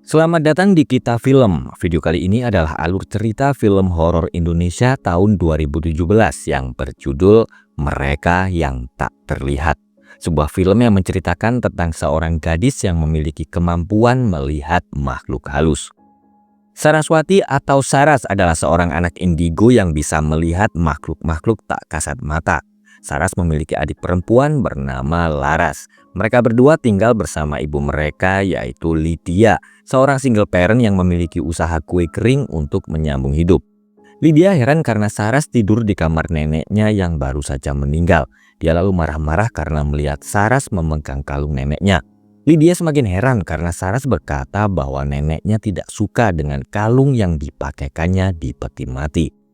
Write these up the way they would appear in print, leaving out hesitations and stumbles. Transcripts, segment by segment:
Selamat datang di Kita Film. Video kali ini adalah alur cerita film horor Indonesia tahun 2017 yang berjudul Mereka yang Tak Terlihat. Sebuah film yang menceritakan tentang seorang gadis yang memiliki kemampuan melihat makhluk halus. Saraswati atau Saras adalah seorang anak indigo yang bisa melihat makhluk-makhluk tak kasat mata. Saras memiliki adik perempuan bernama Laras. Mereka berdua tinggal bersama ibu mereka yaitu Lydia, seorang single parent yang memiliki usaha kue kering untuk menyambung hidup. Lydia heran karena Saras tidur di kamar neneknya yang baru saja meninggal. Dia lalu marah-marah karena melihat Saras memegang kalung neneknya. Lydia semakin heran karena Saras berkata bahwa neneknya tidak suka dengan kalung yang dipakaikannya di peti mati.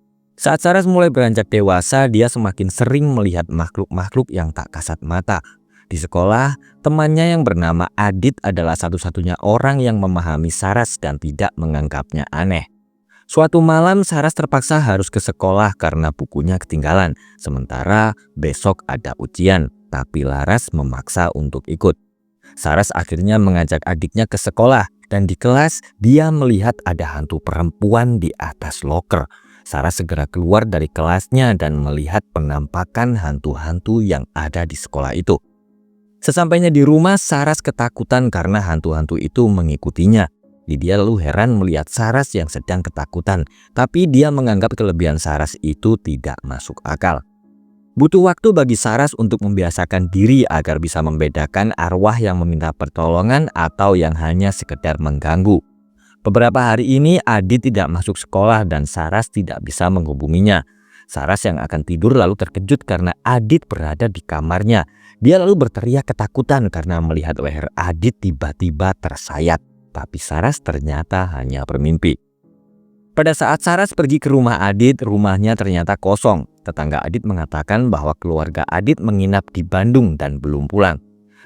Saat Saras mulai beranjak dewasa, dia semakin sering melihat makhluk-makhluk yang tak kasat mata. Di sekolah, temannya yang bernama Adit adalah satu-satunya orang yang memahami Saras dan tidak menganggapnya aneh. Suatu malam Saras terpaksa harus ke sekolah karena bukunya ketinggalan, sementara besok ada ujian, tapi Laras memaksa untuk ikut. Saras akhirnya mengajak adiknya ke sekolah dan di kelas dia melihat ada hantu perempuan di atas loker. Saras segera keluar dari kelasnya dan melihat penampakan hantu-hantu yang ada di sekolah itu. Sesampainya di rumah, Saras ketakutan karena hantu-hantu itu mengikutinya. Lydia lalu heran melihat Saras yang sedang ketakutan, tapi dia menganggap kelebihan Saras itu tidak masuk akal. Butuh waktu bagi Saras untuk membiasakan diri agar bisa membedakan arwah yang meminta pertolongan atau yang hanya sekedar mengganggu. Beberapa hari ini Adit tidak masuk sekolah dan Saras tidak bisa menghubunginya. Saras yang akan tidur lalu terkejut karena Adit berada di kamarnya. Dia lalu berteriak ketakutan karena melihat leher Adit tiba-tiba tersayat. Tapi Saras ternyata hanya bermimpi. Pada saat Saras pergi ke rumah Adit, rumahnya ternyata kosong. Tetangga Adit mengatakan bahwa keluarga Adit menginap di Bandung dan belum pulang.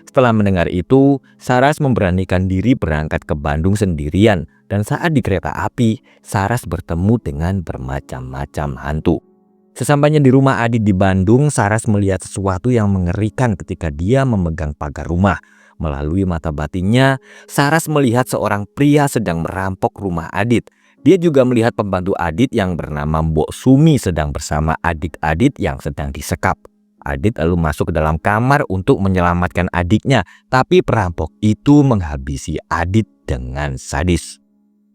Setelah mendengar itu, Saras memberanikan diri berangkat ke Bandung sendirian. Dan saat di kereta api, Saras bertemu dengan bermacam-macam hantu. Sesampainya di rumah Adit di Bandung, Saras melihat sesuatu yang mengerikan ketika dia memegang pagar rumah. Melalui mata batinnya, Saras melihat seorang pria sedang merampok rumah Adit. Dia juga melihat pembantu Adit yang bernama Mbok Sumi sedang bersama adik Adit yang sedang disekap. Adit lalu masuk ke dalam kamar untuk menyelamatkan adiknya, tapi perampok itu menghabisi Adit dengan sadis.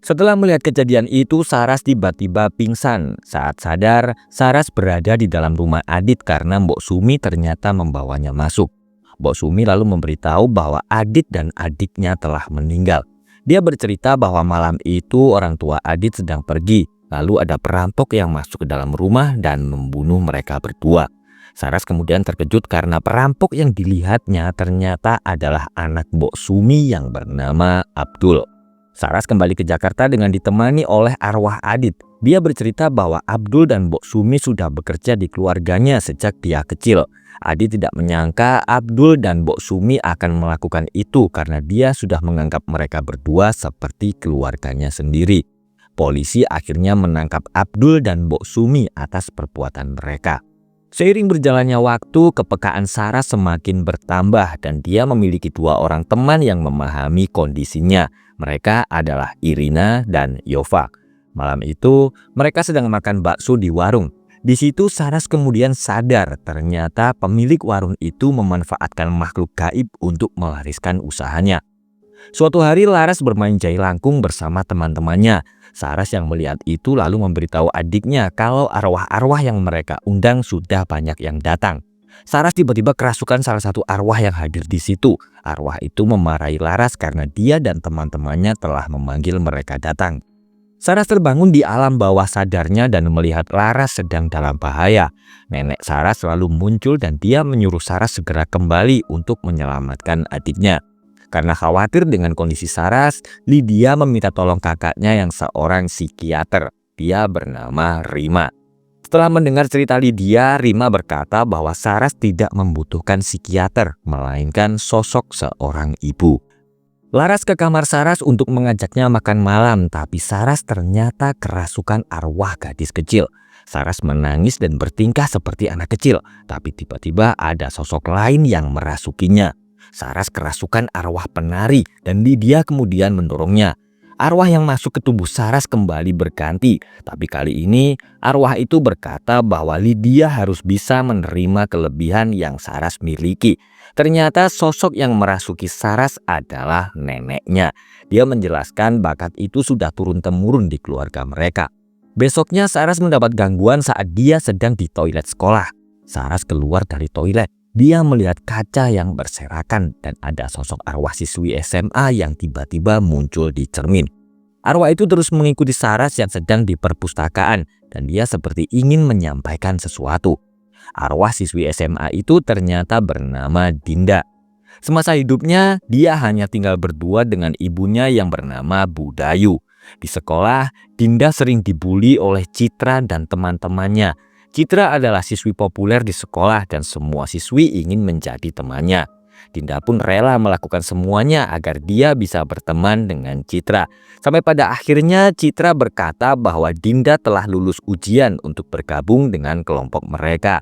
Setelah melihat kejadian itu, Saras tiba-tiba pingsan. Saat sadar, Saras berada di dalam rumah Adit karena Mbok Sumi ternyata membawanya masuk. Mbok Sumi lalu memberitahu bahwa Adit dan adiknya telah meninggal. Dia bercerita bahwa malam itu orang tua Adit sedang pergi, lalu ada perampok yang masuk ke dalam rumah dan membunuh mereka berdua. Saras kemudian terkejut karena perampok yang dilihatnya ternyata adalah anak Mbok Sumi yang bernama Abdul. Saras kembali ke Jakarta dengan ditemani oleh arwah Adit. Dia bercerita bahwa Abdul dan Mbok Sumi sudah bekerja di keluarganya sejak dia kecil. Adit tidak menyangka Abdul dan Mbok Sumi akan melakukan itu karena dia sudah menganggap mereka berdua seperti keluarganya sendiri. Polisi akhirnya menangkap Abdul dan Mbok Sumi atas perbuatan mereka. Seiring berjalannya waktu, kepekaan Saras semakin bertambah dan dia memiliki dua orang teman yang memahami kondisinya. Mereka adalah Irina dan Yova. Malam itu, mereka sedang makan bakso di warung. Di situ Saras kemudian sadar ternyata pemilik warung itu memanfaatkan makhluk gaib untuk melariskan usahanya. Suatu hari Laras bermain jailangkung bersama teman-temannya. Saras yang melihat itu lalu memberitahu adiknya kalau arwah-arwah yang mereka undang sudah banyak yang datang. Saras tiba-tiba kerasukan salah satu arwah yang hadir di situ. Arwah itu memarahi Laras karena dia dan teman-temannya telah memanggil mereka datang. Saras terbangun di alam bawah sadarnya dan melihat Laras sedang dalam bahaya. Nenek Saras lalu muncul dan dia menyuruh Saras segera kembali untuk menyelamatkan adiknya. Karena khawatir dengan kondisi Saras, Lydia meminta tolong kakaknya yang seorang psikiater. Dia bernama Rima. Setelah mendengar cerita Lydia, Rima berkata bahwa Saras tidak membutuhkan psikiater, melainkan sosok seorang ibu. Laras ke kamar Saras untuk mengajaknya makan malam, tapi Saras ternyata kerasukan arwah gadis kecil. Saras menangis dan bertingkah seperti anak kecil, tapi tiba-tiba ada sosok lain yang merasukinya. Saras kerasukan arwah penari dan Lydia kemudian mendorongnya. Arwah yang masuk ke tubuh Saras kembali berganti, tapi kali ini arwah itu berkata bahwa Lydia harus bisa menerima kelebihan yang Saras miliki. Ternyata sosok yang merasuki Saras adalah neneknya. Dia menjelaskan bakat itu sudah turun-temurun di keluarga mereka. Besoknya Saras mendapat gangguan saat dia sedang di toilet sekolah. Saras keluar dari toilet. Dia melihat kaca yang berserakan dan ada sosok arwah siswi SMA yang tiba-tiba muncul di cermin. Arwah itu terus mengikuti Saras yang sedang di perpustakaan dan dia seperti ingin menyampaikan sesuatu. Arwah siswi SMA itu ternyata bernama Dinda. Semasa hidupnya, dia hanya tinggal berdua dengan ibunya yang bernama Budayu. Di sekolah, Dinda sering dibully oleh Citra dan teman-temannya. Citra adalah siswi populer di sekolah dan semua siswi ingin menjadi temannya. Dinda pun rela melakukan semuanya agar dia bisa berteman dengan Citra. Sampai pada akhirnya Citra berkata bahwa Dinda telah lulus ujian untuk bergabung dengan kelompok mereka.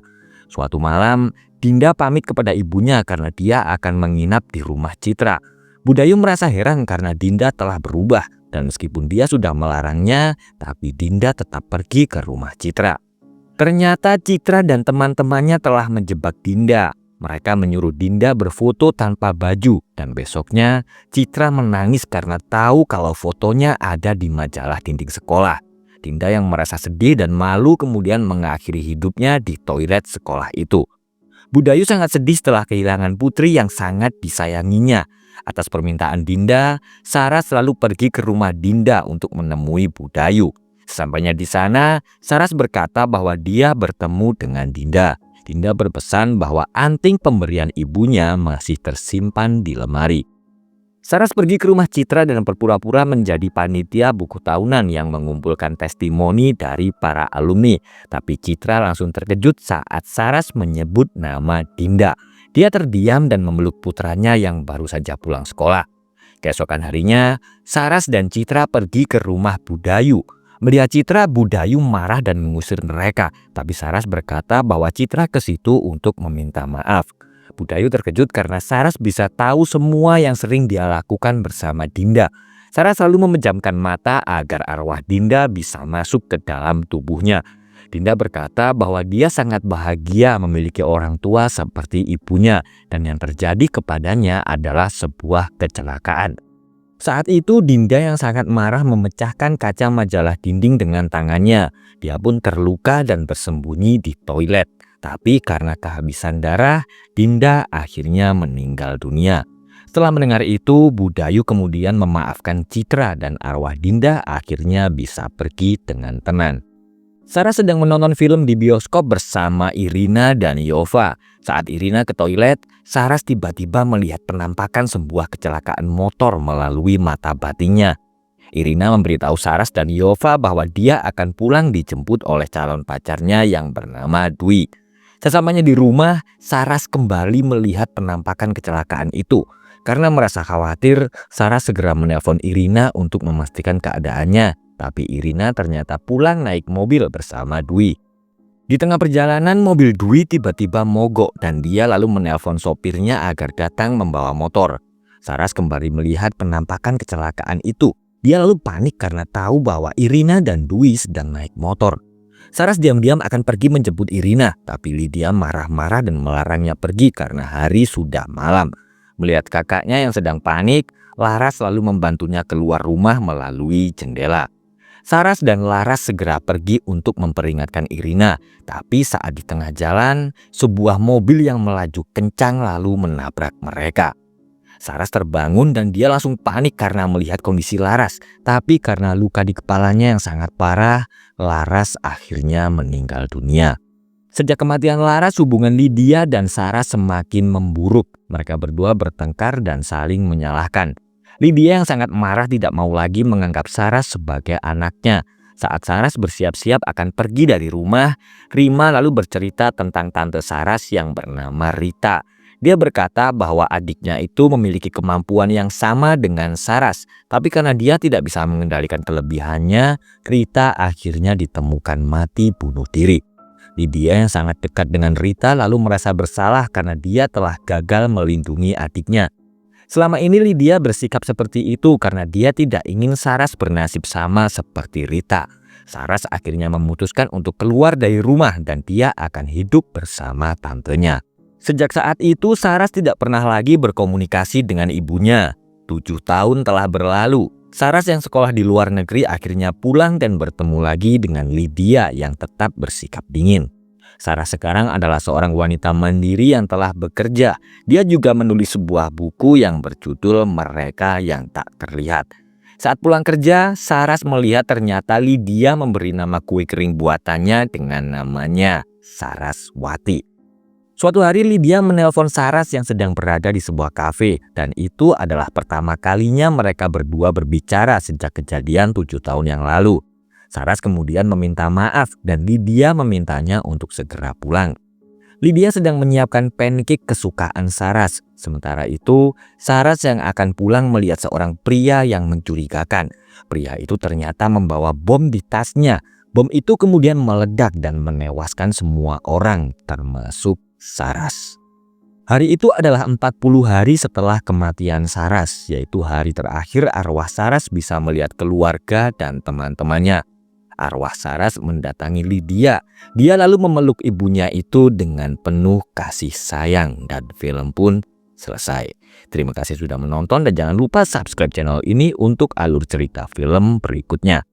Suatu malam, Dinda pamit kepada ibunya karena dia akan menginap di rumah Citra. Budayu merasa heran karena Dinda telah berubah dan meskipun dia sudah melarangnya, tapi Dinda tetap pergi ke rumah Citra. Ternyata Citra dan teman-temannya telah menjebak Dinda. Mereka menyuruh Dinda berfoto tanpa baju dan besoknya Citra menangis karena tahu kalau fotonya ada di majalah dinding sekolah. Dinda yang merasa sedih dan malu kemudian mengakhiri hidupnya di toilet sekolah itu. Budayu sangat sedih setelah kehilangan putri yang sangat disayanginya. Atas permintaan Dinda, Saras selalu pergi ke rumah Dinda untuk menemui Budayu. Sesampainya di sana, Saras berkata bahwa dia bertemu dengan Dinda. Dinda berpesan bahwa anting pemberian ibunya masih tersimpan di lemari. Saras pergi ke rumah Citra dan berpura-pura menjadi panitia buku tahunan yang mengumpulkan testimoni dari para alumni. Tapi Citra langsung terkejut saat Saras menyebut nama Dinda. Dia terdiam dan memeluk putranya yang baru saja pulang sekolah. Keesokan harinya, Saras dan Citra pergi ke rumah Budayu. Melihat Citra, Budayu marah dan mengusir mereka, tapi Saras berkata bahwa Citra ke situ untuk meminta maaf. Budayu terkejut karena Saras bisa tahu semua yang sering dia lakukan bersama Dinda. Saras selalu memejamkan mata agar arwah Dinda bisa masuk ke dalam tubuhnya. Dinda berkata bahwa dia sangat bahagia memiliki orang tua seperti ibunya dan yang terjadi kepadanya adalah sebuah kecelakaan. Saat itu Dinda yang sangat marah memecahkan kaca majalah dinding dengan tangannya. Dia pun terluka dan bersembunyi di toilet. Tapi karena kehabisan darah, Dinda akhirnya meninggal dunia. Setelah mendengar itu, Budayu kemudian memaafkan Citra dan arwah Dinda akhirnya bisa pergi dengan tenang. Saras sedang menonton film di bioskop bersama Irina dan Yova. Saat Irina ke toilet, Saras tiba-tiba melihat penampakan sebuah kecelakaan motor melalui mata batinnya. Irina memberitahu Saras dan Yova bahwa dia akan pulang dijemput oleh calon pacarnya yang bernama Dwi. Sesamanya di rumah, Saras kembali melihat penampakan kecelakaan itu. Karena merasa khawatir, Saras segera menelpon Irina untuk memastikan keadaannya. Tapi Irina ternyata pulang naik mobil bersama Dwi. Di tengah perjalanan, mobil Dwi tiba-tiba mogok dan dia lalu menelpon sopirnya agar datang membawa motor. Saras kembali melihat penampakan kecelakaan itu. Dia lalu panik karena tahu bahwa Irina dan Dwi sedang naik motor. Saras diam-diam akan pergi menjemput Irina, tapi Lydia marah-marah dan melarangnya pergi karena hari sudah malam. Melihat kakaknya yang sedang panik, Laras lalu membantunya keluar rumah melalui jendela. Saras dan Laras segera pergi untuk memperingatkan Irina, tapi saat di tengah jalan, sebuah mobil yang melaju kencang lalu menabrak mereka. Saras terbangun dan dia langsung panik karena melihat kondisi Laras, tapi karena luka di kepalanya yang sangat parah, Laras akhirnya meninggal dunia. Sejak kematian Laras, hubungan Lydia dan Saras semakin memburuk. Mereka berdua bertengkar dan saling menyalahkan. Lydia yang sangat marah tidak mau lagi menganggap Saras sebagai anaknya. Saat Saras bersiap-siap akan pergi dari rumah, Rima lalu bercerita tentang tante Saras yang bernama Rita. Dia berkata bahwa adiknya itu memiliki kemampuan yang sama dengan Saras, tapi karena dia tidak bisa mengendalikan kelebihannya, Rita akhirnya ditemukan mati bunuh diri. Lydia yang sangat dekat dengan Rita lalu merasa bersalah karena dia telah gagal melindungi adiknya. Selama ini Lydia bersikap seperti itu karena dia tidak ingin Saras bernasib sama seperti Rita. Saras akhirnya memutuskan untuk keluar dari rumah dan dia akan hidup bersama tantenya. Sejak saat itu Saras tidak pernah lagi berkomunikasi dengan ibunya. 7 tahun telah berlalu. Saras yang sekolah di luar negeri akhirnya pulang dan bertemu lagi dengan Lydia yang tetap bersikap dingin. Saras sekarang adalah seorang wanita mandiri yang telah bekerja. Dia juga menulis sebuah buku yang berjudul Mereka Yang Tak Terlihat. Saat pulang kerja, Saras melihat ternyata Lydia memberi nama kue kering buatannya dengan namanya Saraswati. Suatu hari Lydia menelpon Saras yang sedang berada di sebuah kafe, dan itu adalah pertama kalinya mereka berdua berbicara sejak kejadian 7 tahun yang lalu. Saras kemudian meminta maaf dan Lydia memintanya untuk segera pulang. Lydia sedang menyiapkan pancake kesukaan Saras. Sementara itu, Saras yang akan pulang melihat seorang pria yang mencurigakan. Pria itu ternyata membawa bom di tasnya. Bom itu kemudian meledak dan menewaskan semua orang, termasuk Saras. Hari itu adalah 40 hari setelah kematian Saras, yaitu hari terakhir arwah Saras bisa melihat keluarga dan teman-temannya. Arwah Saras mendatangi Lydia. Dia lalu memeluk ibunya itu dengan penuh kasih sayang dan film pun selesai. Terima kasih sudah menonton dan jangan lupa subscribe channel ini untuk alur cerita film berikutnya.